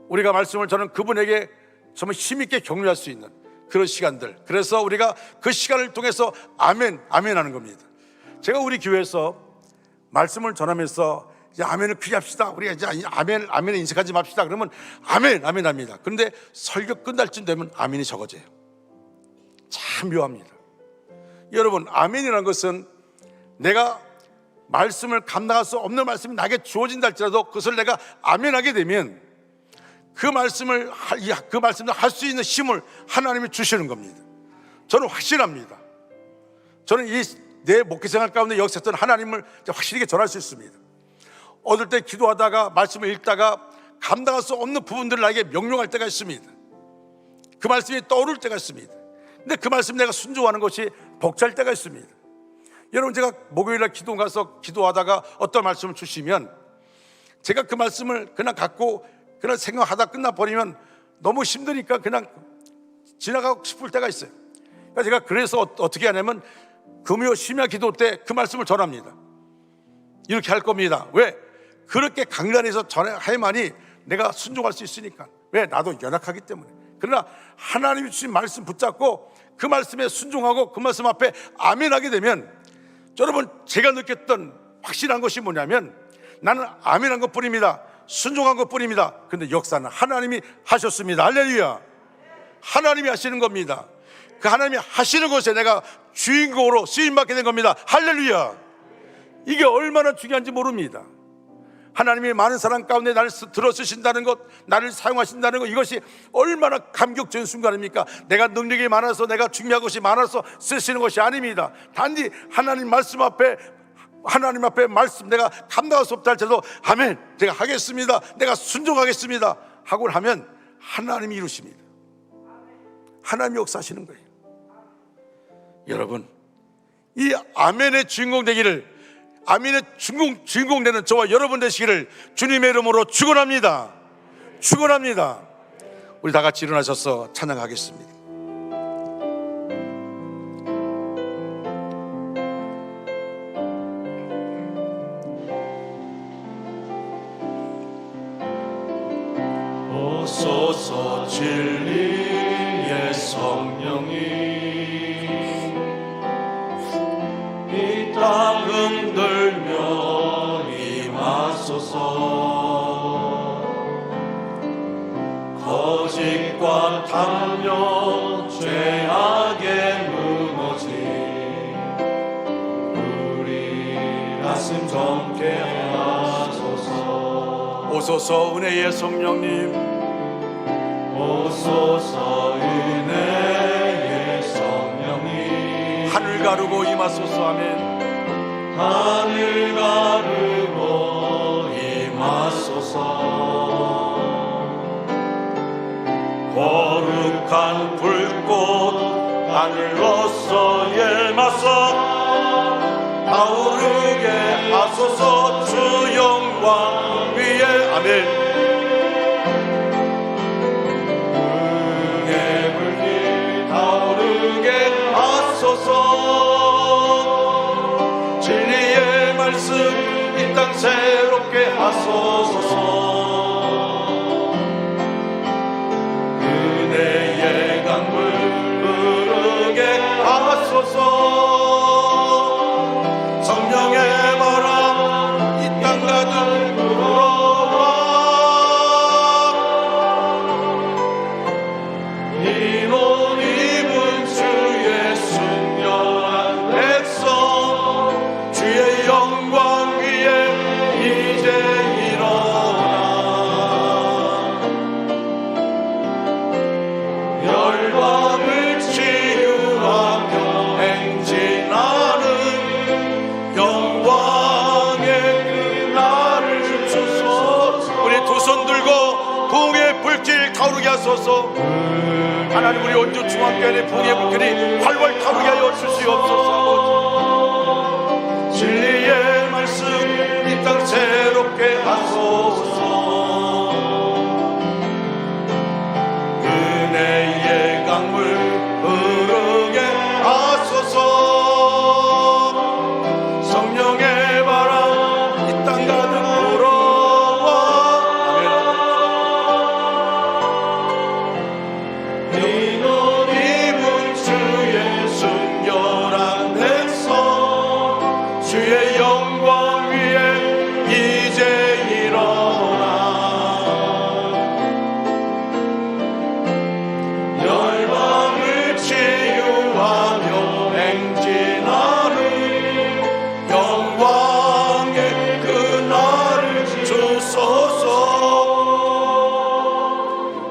우리가 말씀을 전하는 그분에게 정말 힘있게 격려할 수 있는 그런 시간들, 그래서 우리가 그 시간을 통해서 아멘, 아멘 하는 겁니다. 제가 우리 교회에서 말씀을 전하면서 이제 아멘을 크게 합시다, 우리가 이제 아멘에 인색하지 맙시다 그러면 아멘, 아멘 합니다. 그런데 설교 끝날 쯤 되면 아멘이 적어져요. 참 묘합니다. 여러분, 아멘이라는 것은 내가 말씀을 감당할 수 없는 말씀이 나에게 주어진다 할지라도 그것을 내가 아멘하게 되면 그 말씀을 할 수 있는 힘을 하나님이 주시는 겁니다. 저는 확신합니다. 저는 내 목회생활 가운데 역사했던 하나님을 확실하게 전할 수 있습니다. 얻을 때 기도하다가 말씀을 읽다가 감당할 수 없는 부분들을 나에게 명령할 때가 있습니다. 그 말씀이 떠오를 때가 있습니다. 근데 그 말씀 내가 순종하는 것이 벅찰 때가 있습니다. 여러분, 제가 목요일날 기도 가서 기도하다가 어떤 말씀을 주시면 제가 그 말씀을 그냥 갖고 그냥 생각하다 끝나버리면 너무 힘드니까 그냥 지나가고 싶을 때가 있어요. 그러니까 제가 그래서 어떻게 하냐면 금요 심야 기도 때 그 말씀을 전합니다. 이렇게 할 겁니다. 왜? 그렇게 강단에서 전해야만이 내가 순종할 수 있으니까. 왜? 나도 연약하기 때문에. 그러나 하나님이 주신 말씀 붙잡고 그 말씀에 순종하고 그 말씀 앞에 아멘하게 되면, 여러분, 제가 느꼈던 확실한 것이 뭐냐면, 나는 아멘한 것뿐입니다. 순종한 것뿐입니다. 근데 역사는 하나님이 하셨습니다. 할렐루야. 하나님이 하시는 겁니다. 그 하나님이 하시는 것에 내가 주인공으로 쓰임받게 된 겁니다. 할렐루야. 이게 얼마나 중요한지 모릅니다. 하나님이 많은 사람 가운데 나를 들어쓰신다는 것, 나를 사용하신다는 것, 이것이 얼마나 감격적인 순간입니까? 내가 능력이 많아서, 내가 중요한 것이 많아서 쓰시는 것이 아닙니다. 단지 하나님 말씀 앞에, 하나님 앞에 말씀 내가 감당할 수 없다 할지라도 아멘, 제가 하겠습니다, 내가 순종하겠습니다 하고 하면 하나님이 이루십니다. 하나님이 역사하시는 거예요. 여러분, 이 아멘의 주인공 되기를, 아멘의 주인공 되는 저와 여러분 되시기를 주님의 이름으로 축원합니다. 축원합니다. 우리 다 같이 일어나셔서 찬양하겠습니다. 오소서 진리의 성령이 이 땅 흔들며 임하소서. 거짓과 탐욕 죄악에 무너진 우리 가슴 정케 하소서. 오소서 은혜의 성령님, 오소서 은혜의 성령님, 하늘 가르고 임하소서. 아멘. 하늘 가르고 임하소서. 거룩한 불꽃 하늘로서 임하사 타오르게 하소서. 주 영광 위에 아멘. 은혜 불길 타오르게 하소서. 진리의 말씀 이 땅 새롭게 하소서. 은혜의 강물 흐르게 하소서. 성령의 바람 이 땅 가득 불어와. 흰 옷 입은 주의 순결한 백성, 주의 영광 위에 이제 일어나. 열방을 치유하며 행진하는 영광의 그날을 주소서. 우리 두 손 들고 부흥의 불길 타오르게 하소서. 하나님, 우리 원주 중앙교회 부흥의 불길이 활활 타오르게 하여 주시옵소서. 진리의 말씀 이 땅 새롭게 하소서. 은혜의 강물 흐르게 하소서. 성령의 바람 이 땅 가득 불어와. 흰 옷 입은 주의 순결한 백성, 주의 영광 위에 이제 일어나. 열방을 치유하며 행진하는 영광의 그날을 주소서.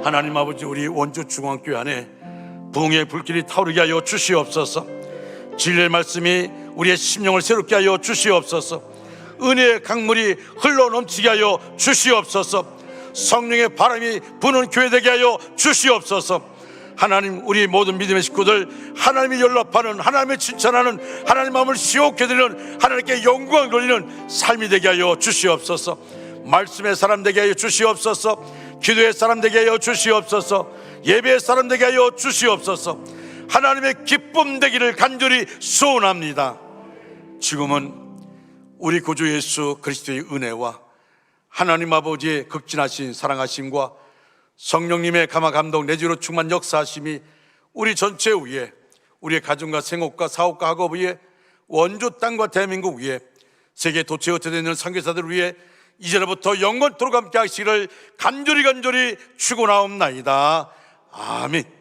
하나님 아버지, 우리 원주 중앙교회 안에 부흥의 불길이 타오르게 하여 주시옵소서. 진리의 말씀이 우리의 심령을 새롭게 하여 주시옵소서. 은혜의 강물이 흘러넘치게 하여 주시옵소서. 성령의 바람이 부는 교회 되게 하여 주시옵소서. 하나님, 우리 모든 믿음의 식구들, 하나님이 연락하는, 하나님의 칭찬하는, 하나님 마음을 시원케 드리는, 하나님께 영광을 돌리는 삶이 되게 하여 주시옵소서. 말씀의 사람 되게 하여 주시옵소서. 기도의 사람 되게 하여 주시옵소서. 예배의 사람 되게 하여 주시옵소서. 하나님의 기쁨 되기를 간절히 소원합니다. 지금은 우리 구주 예수 그리스도의 은혜와 하나님 아버지의 극진하신 사랑하심과 성령님의 감화 감동 내주로 충만 역사하심이 우리 전체 위에, 우리의 가정과 생업과 사업과 학업 위에, 원주 땅과 대한민국 위에, 세계 도처에 흩어져 있는 선교사들 위에 이제로부터 영원토록 함께 하시기를 간절히 축원하옵나이다. 아멘.